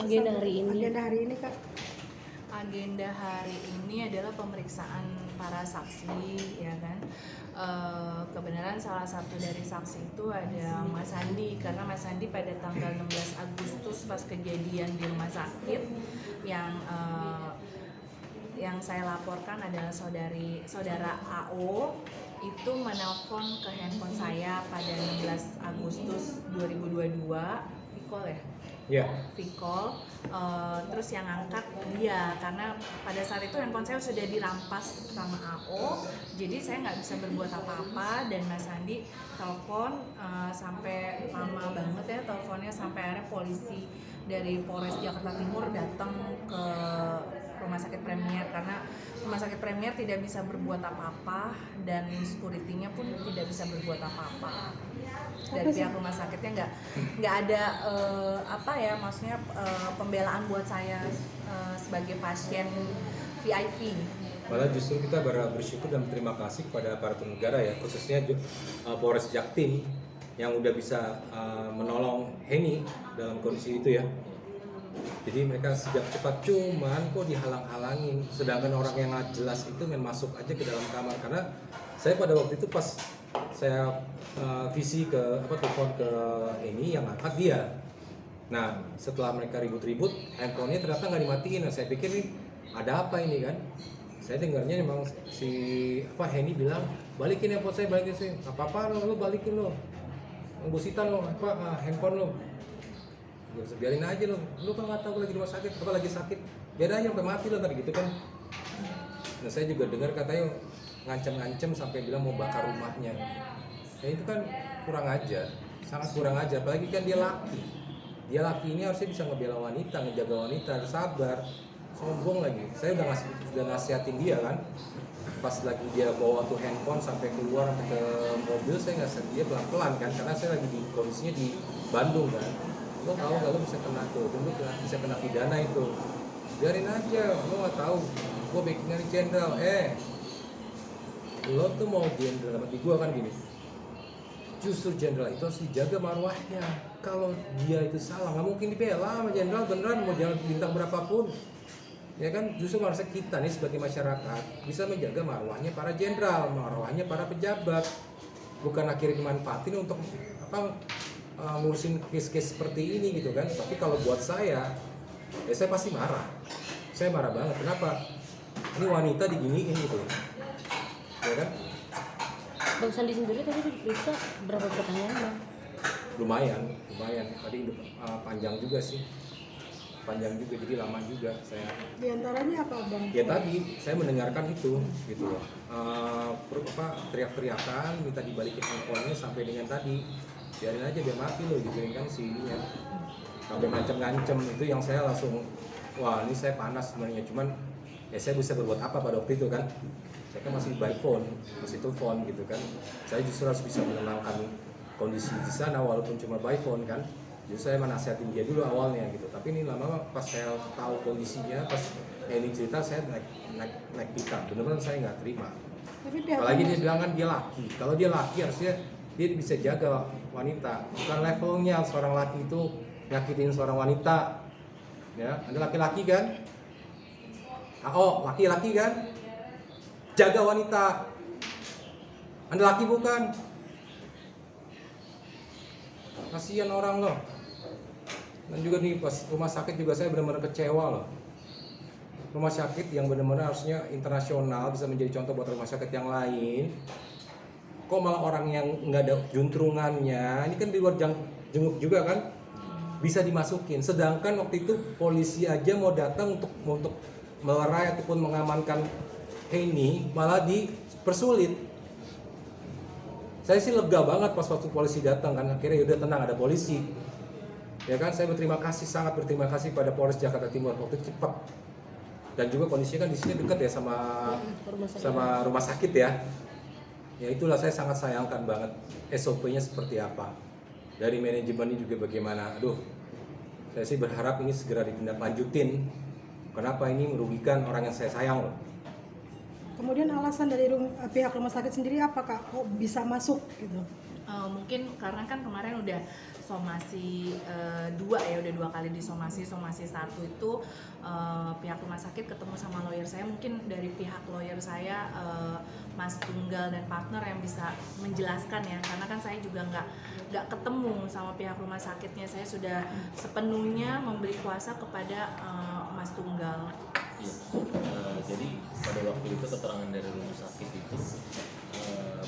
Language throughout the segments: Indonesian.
agenda hari ini? Agenda hari ini, Kak? Agenda hari ini adalah pemeriksaan para saksi, ya kan. Kebenaran salah satu dari saksi itu ada Mas Andi, karena Mas Andi pada tanggal 16 Agustus pas kejadian di rumah sakit yang saya laporkan adalah saudara AO itu menelpon ke handphone saya pada 16 Agustus 2022, Vicol ya? Iya. Vicol, terus yang angkat dia karena pada saat itu handphone saya sudah dirampas sama AO, jadi saya nggak bisa berbuat apa-apa dan Mas Andi telepon sampai lama banget ya teleponnya, sampai akhirnya polisi dari Polres Jakarta Timur datang ke Rumah Sakit Premier karena Rumah Sakit Premier tidak bisa berbuat apa-apa dan security-nya pun tidak bisa berbuat apa-apa. Dari pihak rumah sakitnya nggak ada maksudnya pembelaan buat saya sebagai pasien VIP. Malah justru kita bersyukur dan berterima kasih kepada aparatur negara ya, khususnya Polres Jaktim yang udah bisa menolong Heni dalam kondisi itu ya. Jadi mereka sigap cepat, cuman kok dihalang-halangin, sedangkan orang yang nggak jelas itu masuk aja ke dalam kamar. Karena saya pada waktu itu pas saya visi telepon ke ini yang angkat dia. Nah setelah mereka ribut-ribut, handphonenya ternyata nggak dimatiin. Nah, saya pikir nih ada apa ini kan? Saya dengarnya memang si Heni bilang balikin handphone saya, balikin sih. Apa-apa lo balikin lo, Gusita lo handphone lo. Biarin aja lo kan nggak tahu lagi di rumah sakit, lagi sakit, biar aja sampai mati lo tadi gitu kan. Nah saya juga dengar katanya ngancem sampai bilang mau bakar rumahnya. Ya itu kan kurang ajar, sangat kurang ajar. Apalagi kan dia laki ini harusnya bisa ngebela wanita, ngejaga wanita, sabar. Sombong lagi. Saya udah nasihatin dia kan. Pas lagi dia bawa tuh handphone sampai keluar sampai ke mobil, saya nasihatin dia pelan-pelan kan, karena saya lagi di kondisinya di Bandung kan. Lo tahu nggak lo bisa kena tuh, lo bisa kena pidana itu. Biarin aja, lo nggak tahu. Gue backing dari jenderal, lo tuh mau jenderal sama gue kan gini. Justru jenderal itu harus dijaga marwahnya. Kalau dia itu salah, nggak mungkin dibela sama jenderal beneran mau jalan bintang berapapun. Ya kan, justru harusnya kita nih sebagai masyarakat bisa menjaga marwahnya para jenderal, marwahnya para pejabat. Bukan akhirnya dimanfaatin untuk ngurusin case-case seperti ini gitu kan. Tapi kalau buat saya, ya saya pasti marah. Saya marah banget. Kenapa? Ini wanita diginiin gitu. Ya kan? Bang Sandi sendiri tadi diperiksa berapa pertanyaan, Bang? Lumayan. Tadi panjang juga sih. Panjang juga, jadi lama juga saya. Di antaranya apa, Bang? Ya tadi saya mendengarkan itu gitu loh. Teriak-teriakan, minta dibalikin handphonenya sampai dengan tadi. Biarin aja biar mati loh gitu kan si ininya. Sampai ngancem itu yang saya langsung wah ini saya panas sebenarnya, cuman ya saya bisa berbuat apa pada waktu itu kan. Saya kan masih by phone, masih telepon gitu kan. Saya justru harus bisa menenangkan kondisi di sana walaupun cuma by phone kan. Justru saya menasihatin dia dulu awalnya gitu. Tapi ini lama-lama pas saya tahu kondisinya, pas ini cerita saya naik pitam. Benar-benar saya nggak terima. Apalagi dia bilang kan dia laki. Kalau dia laki harusnya dia bisa jaga wanita. Bukan levelnya seorang laki itu nyakitin seorang wanita. Ya, Anda laki-laki kan? Laki-laki kan? Jaga wanita. Anda laki bukan? Kasihan orang loh. Dan juga nih pas rumah sakit juga saya benar-benar kecewa loh. Rumah sakit yang benar-benar harusnya internasional bisa menjadi contoh buat rumah sakit yang lain. Kok malah orang yang nggak ada juntrungannya, ini kan di luar jenguk juga kan, bisa dimasukin. Sedangkan waktu itu polisi aja mau datang untuk melerai ataupun mengamankan Heni, malah dipersulit. Saya sih lega banget pas waktu polisi datang kan, akhirnya udah tenang ada polisi. Ya kan, saya sangat berterima kasih pada Polres Jakarta Timur waktu cepat. Dan juga kondisinya kan di sini dekat ya sama rumah sakit ya. Ya itulah saya sangat sayangkan banget SOP-nya seperti apa. Dari manajemennya juga bagaimana. Aduh, saya sih berharap ini segera ditindaklanjutin. Kenapa ini merugikan orang yang saya sayang loh. Kemudian alasan dari pihak rumah sakit sendiri apa, Kak? Kok bisa masuk gitu? Mungkin karena kan kemarin udah somasi dua ya, udah 2 kali disomasi. Somasi 1 itu pihak rumah sakit ketemu sama lawyer saya, mungkin dari pihak lawyer saya Mas Tunggal dan partner yang bisa menjelaskan ya, karena kan saya juga nggak ketemu sama pihak rumah sakitnya, saya sudah sepenuhnya memberi kuasa kepada Mas Tunggal. Iya. Jadi pada waktu itu keterangan dari rumah sakit itu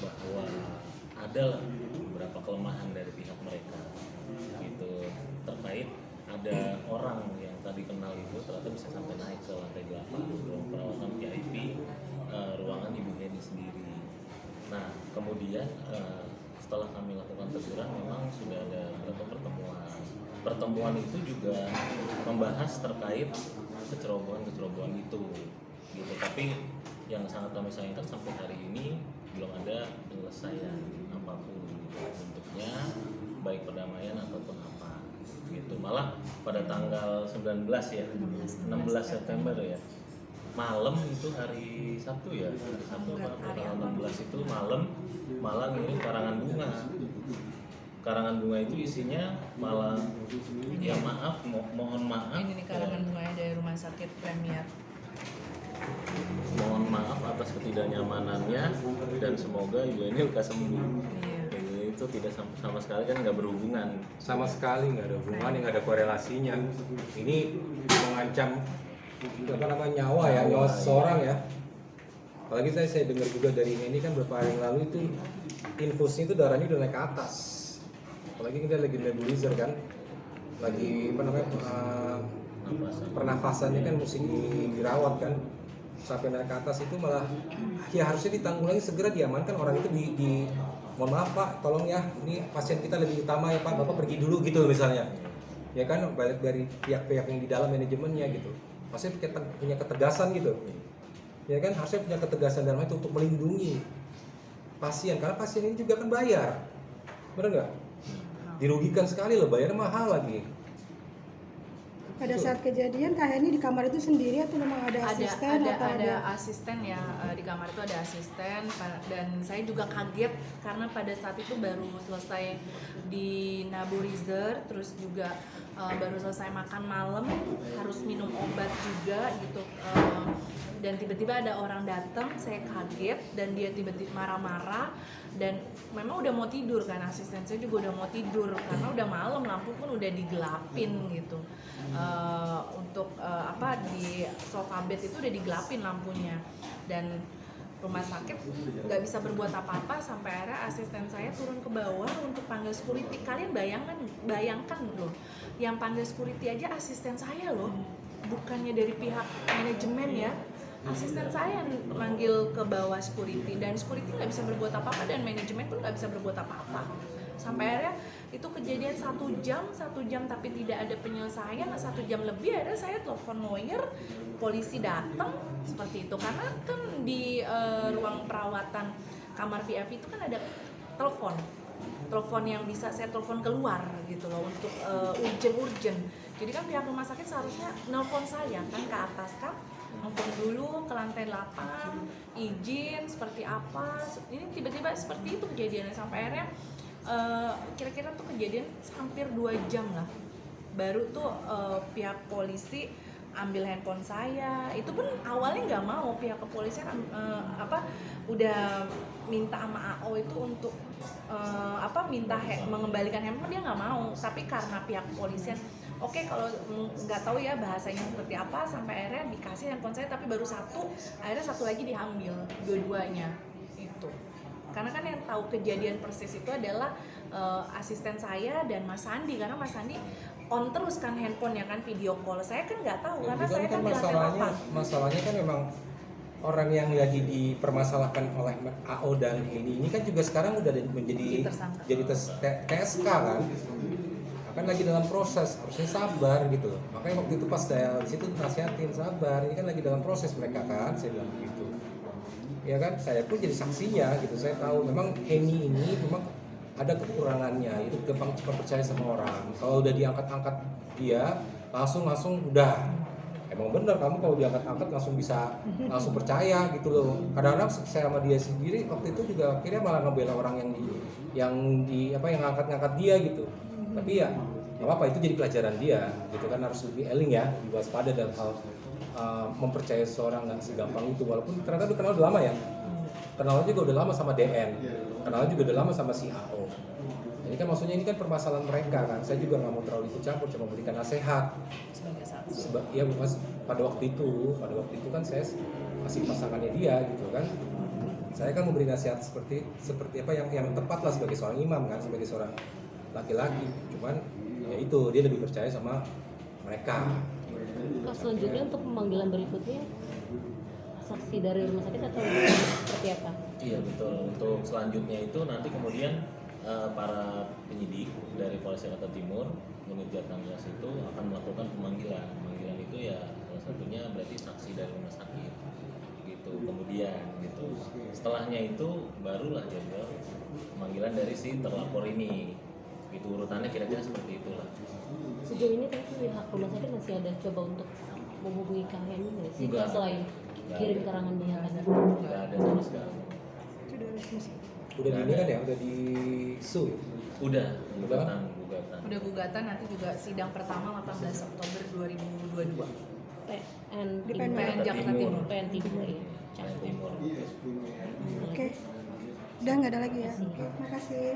bahwa ada lah beberapa kelemahan dari pihak mereka gitu, terkait ada orang yang tadi kenal itu ternyata bisa sampai naik ke lantai 8 ruang perawatan VIP, ruangan Ibu Heni sendiri. Nah kemudian setelah kami lakukan teguran memang sudah ada beberapa pertemuan itu juga membahas terkait kecerobohan itu gitu, tapi yang sangat kami sayangkan sampai hari ini belum ada penyelesaian apapun bentuknya, baik perdamaian ataupun apa gitu. Malah pada tanggal 19 ya, 16 September ya, malam itu hari Sabtu ya, hari Sabtu tanggal 16 itu malah ngirim karangan bunga itu isinya malah ya mohon maaf. Ini nih karangan bunganya dari Rumah Sakit Premier. Mohon maaf atas ketidaknyamanannya dan semoga Ibu Eni lekas sembuh. Iya. Itu tidak sama sekali kan nggak berhubungan. Sama sekali nggak ada hubungan, nggak ada korelasinya. Ini mengancam nyawa seseorang ya. Apalagi saya dengar juga dari ini kan beberapa hari yang lalu itu infusnya itu darahnya udah naik ke atas. Apalagi kita lagi nebulizer kan, lagi pernafasannya kan mesti dirawat kan, sampai naik ke atas itu malah ya harusnya ditanggulangi, segera diamankan orang itu di mohon maaf Pak, tolong ya, ini pasien kita lebih utama ya Pak, Bapak pergi dulu gitu misalnya, ya kan, balik dari pihak-pihak yang di dalam manajemennya gitu, pasti punya ketegasan gitu, ya kan, harusnya punya ketegasan dalam itu untuk melindungi pasien, karena pasien ini juga kan bayar, benar nggak? Dirugikan sekali loh, bayar mahal lagi. Pada saat kejadian Kak Heni di kamar itu sendiri atau memang ada asisten? Ada asisten ya, di kamar itu ada asisten, dan saya juga kaget karena pada saat itu baru selesai di nebulizer, terus juga baru selesai makan malam, harus minum obat juga gitu, dan tiba-tiba ada orang datang, saya kaget dan dia tiba-tiba marah-marah, dan memang udah mau tidur kan, asisten saya juga udah mau tidur karena udah malam, lampu pun udah digelapin gitu. Untuk di sofa bed itu udah digelapin lampunya, dan rumah sakit nggak bisa berbuat apa-apa sampai akhirnya asisten saya turun ke bawah untuk panggil security. Kalian bayangkan loh, yang panggil security aja asisten saya loh, bukannya dari pihak manajemen ya. Asisten saya manggil ke bawah security, dan security nggak bisa berbuat apa-apa dan manajemen pun nggak bisa berbuat apa-apa. Sampai akhirnya itu kejadian 1 jam tapi tidak ada penyelesaian. 1 jam lebih akhirnya saya telepon lawyer, polisi datang seperti itu, karena kan di ruang perawatan kamar VIP itu kan ada telepon yang bisa saya telepon keluar gitu loh untuk urgent. Jadi kan pihak rumah sakit seharusnya nelpon saya kan ke atas kan, nelpon dulu ke lantai 8, izin seperti apa. Ini tiba-tiba seperti itu kejadiannya, sampai akhirnya kira-kira tuh kejadian hampir 2 jam lah baru tuh pihak polisi ambil handphone saya. Itu pun awalnya nggak mau, pihak kepolisian udah minta sama AO itu untuk mengembalikan handphone, dia nggak mau. Tapi karena pihak kepolisian oke, kalau nggak tahu ya bahasanya seperti apa, sampai akhirnya dikasih handphone saya, tapi baru akhirnya satu lagi diambil, dua-duanya itu. Karena kan yang tahu kejadian persis itu adalah asisten saya dan Mas Sandi, karena Mas Sandi on terus kan handphonenya kan, video call. Saya kan nggak tahu karena saya kan di lantai 8. Masalahnya kan memang orang yang lagi dipermasalahkan oleh AO dan ini kan juga sekarang udah menjadi TSK kan lagi dalam proses, harusnya sabar gitu. Makanya waktu itu pas saya di situ nasihatin sabar, ini kan lagi dalam proses mereka kan, saya bilang begitu. Ya kan, saya pun jadi saksinya gitu. Saya tahu memang Heni ini memang ada kekurangannya, itu gampang cepat percaya sama orang. Kalau udah diangkat-angkat dia langsung udah. Emang bener, kamu kalau diangkat-angkat langsung percaya gitu loh. Kadang-kadang saya sama dia sendiri waktu itu juga akhirnya malah ngebela orang yang angkat-angkat dia gitu. Tapi ya nggak apa-apa, itu jadi pelajaran dia gitu kan, harus lebih eling ya, lebih waspada dalam hal mempercayai seseorang nggak segampang itu, walaupun ternyata udah kenal udah lama ya, kenalnya juga udah lama sama DN, kenalnya juga udah lama sama si AO. Ini kan maksudnya ini kan permasalahan mereka kan, saya juga nggak mau terlalu ikut campur, cuma memberikan nasihat. Sebagai saksi. Ya pada waktu itu kan saya masih pasangannya dia gitu kan, saya kan memberi nasihat seperti apa yang tepat lah sebagai seorang imam kan, sebagai seorang laki-laki. Cuman ya itu dia lebih percaya sama mereka. Kak, selanjutnya untuk pemanggilan berikutnya saksi dari rumah sakit atau seperti apa? Iya betul. Untuk selanjutnya itu nanti kemudian para penyidik dari Polres Jakarta Timur unit Jatanggas itu akan melakukan pemanggilan. Pemanggilan itu ya salah satunya berarti saksi dari rumah sakit gitu. Kemudian gitu. Setelahnya itu barulah jadwal pemanggilan dari si terlapor ini. Gitu urutannya kira-kira seperti itulah. Sejauh ini tapi pihak rumah sakit masih ada coba untuk menghubungi Kak Heni nggak sih? Enggak. Selain Enggak kirim ada. karangan bunga tadi. Nggak ada sama sekali. Sudah resmi. Udah di ini kan ya, udah di su ya? Udah gugatan. Udah gugatan, nanti juga sidang pertama 18 Oktober 2022. PN Di Timur. PN Jakarta Timur. PN Timur ya. Jawa Timur. Oke. Udah nggak ada lagi ya. Oke, makasih.